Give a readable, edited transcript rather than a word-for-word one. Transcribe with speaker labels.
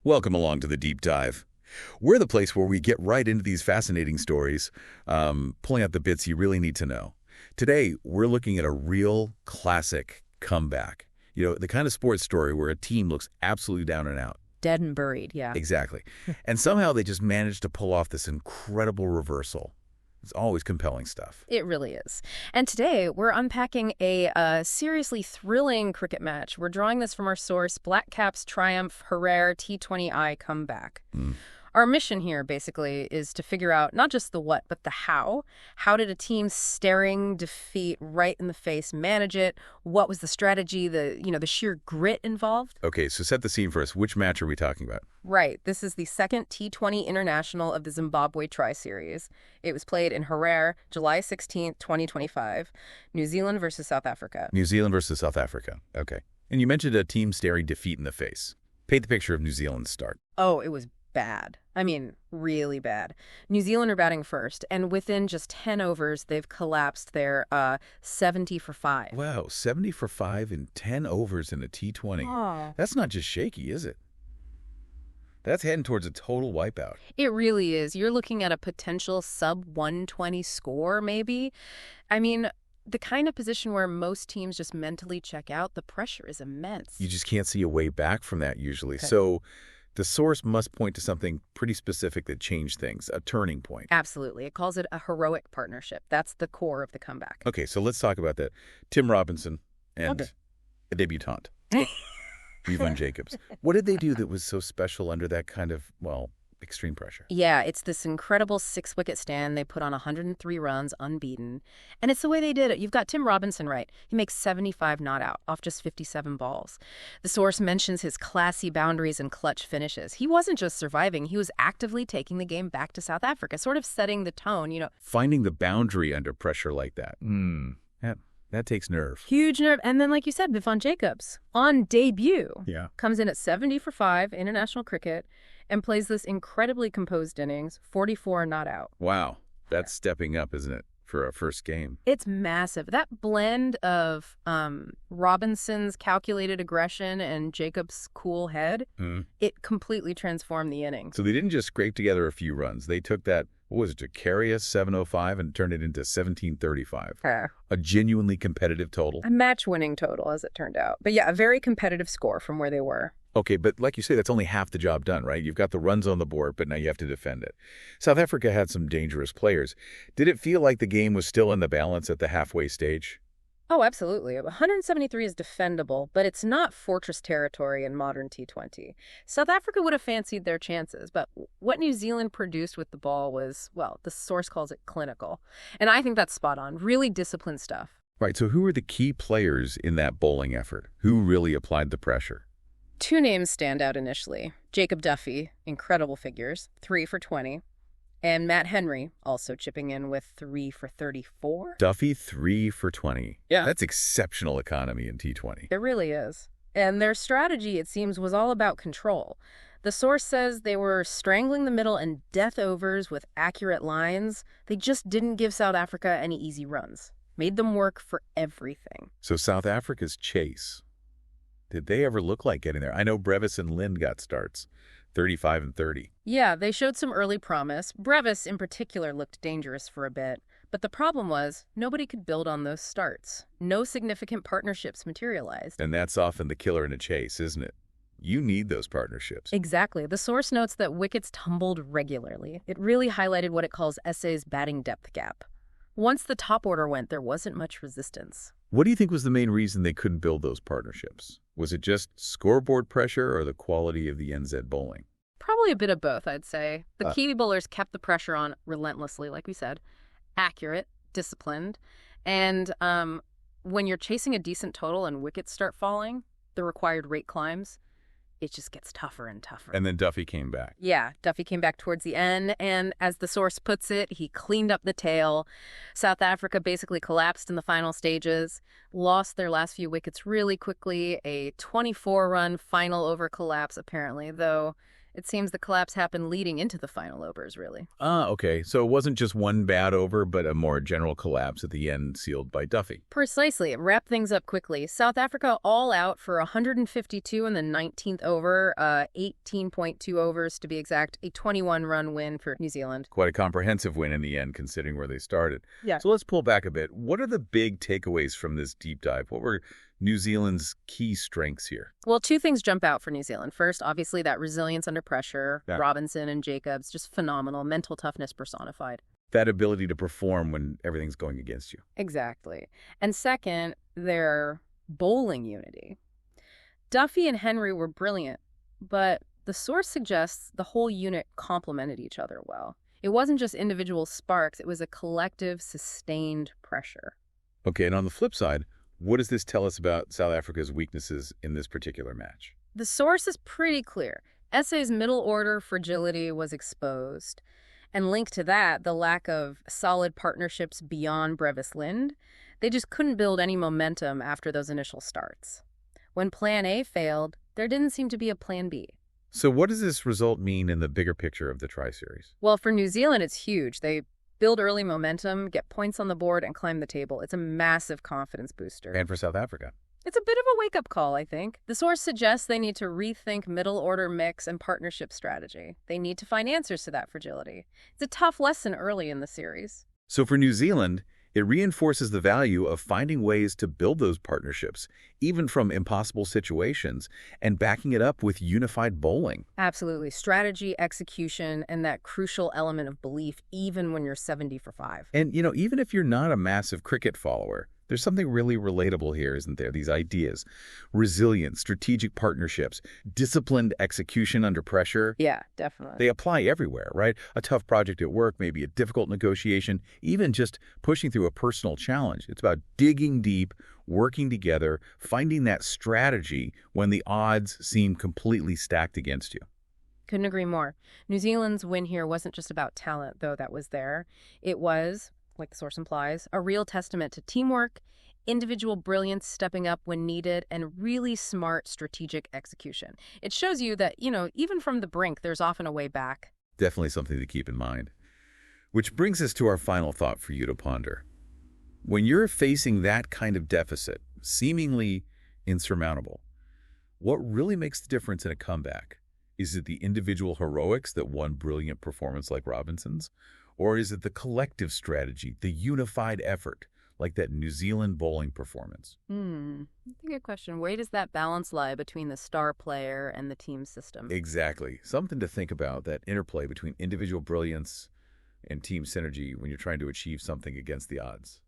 Speaker 1: Welcome along to the Deep Dive. We're the place where we get right into these fascinating stories, pulling out the bits you really need to know. Today, we're looking at a real classic comeback. You know, the kind of sports story where a team looks absolutely down and out.
Speaker 2: Dead and buried, yeah.
Speaker 1: Exactly. And somehow they just managed to pull off this incredible reversal. It's always compelling stuff.
Speaker 2: It really is. And today, we're unpacking a seriously thrilling cricket match. We're drawing this from our source, Black Caps Triumph Harare T20I Comeback. Our mission here, basically, is to figure out not just the what, but the how. How did a team staring defeat right in the face manage it? What was the strategy, the sheer grit involved?
Speaker 1: Okay, so set the scene for us. Which match are we talking about?
Speaker 2: Right. This is the second T20 International of the Zimbabwe Tri-Series. It was played in Harare, July 16th, 2025. New Zealand versus South Africa.
Speaker 1: New Zealand versus South Africa. Okay. And you mentioned a team staring defeat in the face. Paint the picture of New Zealand's start.
Speaker 2: Oh, it was bad. I mean, really bad. New Zealand are batting first, and within just 10 overs, they've collapsed their 70 for 5.
Speaker 1: Wow, 70 for 5 in 10 overs in a T20.
Speaker 2: Oh.
Speaker 1: That's not just shaky, is it? That's heading towards a total wipeout.
Speaker 2: It really is. You're looking at a potential sub-120 score, maybe. I mean, the kind of position where most teams just mentally check out, the pressure is immense.
Speaker 1: You just can't see a way back from that usually.
Speaker 2: Okay.
Speaker 1: So the source must point to something pretty specific that changed things, a turning point.
Speaker 2: Absolutely. It calls it a heroic partnership. That's the core of the comeback.
Speaker 1: Okay, so let's talk about that. Tim Robinson and a debutante, Yvonne Jacobs. What did they do that was so special under that kind of, extreme pressure?
Speaker 2: Yeah, it's this incredible 6-wicket stand. They put on 103 runs, unbeaten. And it's the way they did it. You've got Tim Robinson, right? He makes 75 not out off just 57 balls. The source mentions his classy boundaries and clutch finishes. He wasn't just surviving. He was actively taking the game back to South Africa, sort of setting the tone,
Speaker 1: Finding the boundary under pressure like that. That takes nerve.
Speaker 2: Huge nerve. And then, like you said, Yvonne Jacobs, on debut, comes in at 70 for 5, international cricket, and plays this incredibly composed innings, 44 not out.
Speaker 1: Wow. That's stepping up, isn't it, for a first game?
Speaker 2: It's massive. That blend of Robinson's calculated aggression and Jacobs' cool head, it completely transformed the inning.
Speaker 1: So they didn't just scrape together a few runs. They took that, what was it, to carry us 705 and turned it into 1735. A genuinely competitive total.
Speaker 2: A match-winning total, as it turned out. But yeah, a very competitive score from where they were.
Speaker 1: Okay, but like you say, that's only half the job done, right? You've got the runs on the board, but now you have to defend it. South Africa had some dangerous players. Did it feel like the game was still in the balance at the halfway stage?
Speaker 2: Oh, absolutely. 173 is defendable, but it's not fortress territory in modern T20. South Africa would have fancied their chances, but what New Zealand produced with the ball was, the source calls it clinical. And I think that's spot on. Really disciplined stuff.
Speaker 1: Right, so who were the key players in that bowling effort? Who really applied the pressure?
Speaker 2: 2 names stand out initially. Jacob Duffy, incredible figures, 3 for 20. And Matt Henry, also chipping in with 3 for 34.
Speaker 1: Duffy, 3 for 20.
Speaker 2: Yeah.
Speaker 1: That's exceptional economy in T20.
Speaker 2: It really is. And their strategy, it seems, was all about control. The source says they were strangling the middle and death overs with accurate lines. They just didn't give South Africa any easy runs. Made them work for everything.
Speaker 1: So South Africa's chase, did they ever look like getting there? I know Brevis and Lind got starts, 35 and 30.
Speaker 2: Yeah, they showed some early promise. Brevis, in particular, looked dangerous for a bit. But the problem was, nobody could build on those starts. No significant partnerships materialized.
Speaker 1: And that's often the killer in a chase, isn't it? You need those partnerships.
Speaker 2: Exactly. The source notes that wickets tumbled regularly. It really highlighted what it calls SA's batting depth gap. Once the top order went, there wasn't much resistance.
Speaker 1: What do you think was the main reason they couldn't build those partnerships? Was it just scoreboard pressure or the quality of the NZ bowling?
Speaker 2: Probably a bit of both, I'd say. The Kiwi bowlers kept the pressure on relentlessly, like we said. Accurate, disciplined. And when you're chasing a decent total and wickets start falling, the required rate climbs, it just gets tougher and tougher.
Speaker 1: And then Duffy came back.
Speaker 2: Yeah, Duffy came back towards the end, and as the source puts it, he cleaned up the tail. South Africa basically collapsed in the final stages, lost their last few wickets really quickly, a 24-run final over collapse, apparently, though It seems the collapse happened leading into the final overs, really.
Speaker 1: Ah, okay. So it wasn't just one bad over, but a more general collapse at the end sealed by Duffy.
Speaker 2: Precisely. It wrapped things up quickly. South Africa all out for 152 in the 19th over, 18.2 overs to be exact, a 21-run win for New Zealand.
Speaker 1: Quite a comprehensive win in the end, considering where they started.
Speaker 2: Yeah.
Speaker 1: So let's pull back a bit. What are the big takeaways from this deep dive? What were New Zealand's key strengths here?
Speaker 2: Well, two things jump out for New Zealand. First, obviously, that resilience under pressure.
Speaker 1: Yeah.
Speaker 2: Robinson and Jacobs, just phenomenal. Mental toughness personified.
Speaker 1: That ability to perform when everything's going against you.
Speaker 2: Exactly. And second, their bowling unity. Duffy and Henry were brilliant, but the source suggests the whole unit complemented each other well. It wasn't just individual sparks, it was a collective, sustained pressure.
Speaker 1: Okay, and on the flip side, what does this tell us about South Africa's weaknesses in this particular match?
Speaker 2: The source is pretty clear. SA's middle order fragility was exposed. And linked to that, the lack of solid partnerships beyond Brevis Lind. They just couldn't build any momentum after those initial starts. When Plan A failed, there didn't seem to be a Plan B.
Speaker 1: So what does this result mean in the bigger picture of the Tri-Series?
Speaker 2: Well, for New Zealand, it's huge. They build early momentum, get points on the board, and climb the table. It's a massive confidence booster.
Speaker 1: And for South Africa?
Speaker 2: It's a bit of a wake-up call, I think. The source suggests they need to rethink middle-order mix and partnership strategy. They need to find answers to that fragility. It's a tough lesson early in the series.
Speaker 1: So for New Zealand, it reinforces the value of finding ways to build those partnerships, even from impossible situations, and backing it up with unified bowling.
Speaker 2: Absolutely. Strategy, execution, and that crucial element of belief, even when you're 70 for 5.
Speaker 1: And, even if you're not a massive cricket follower, there's something really relatable here, isn't there? These ideas. Resilience, strategic partnerships, disciplined execution under pressure.
Speaker 2: Yeah, definitely.
Speaker 1: They apply everywhere, right? A tough project at work, maybe a difficult negotiation, even just pushing through a personal challenge. It's about digging deep, working together, finding that strategy when the odds seem completely stacked against you.
Speaker 2: Couldn't agree more. New Zealand's win here wasn't just about talent, though that was there. It was, like the source implies, a real testament to teamwork, individual brilliance stepping up when needed, and really smart strategic execution. It shows you that, even from the brink, there's often a way back.
Speaker 1: Definitely something to keep in mind. Which brings us to our final thought for you to ponder. When you're facing that kind of deficit, seemingly insurmountable, what really makes the difference in a comeback? Is it the individual heroics that won brilliant performance like Robinson's? Or is it the collective strategy, the unified effort, like that New Zealand bowling performance?
Speaker 2: That's a good question. Where does that balance lie between the star player and the team system?
Speaker 1: Exactly. Something to think about, that interplay between individual brilliance and team synergy when you're trying to achieve something against the odds.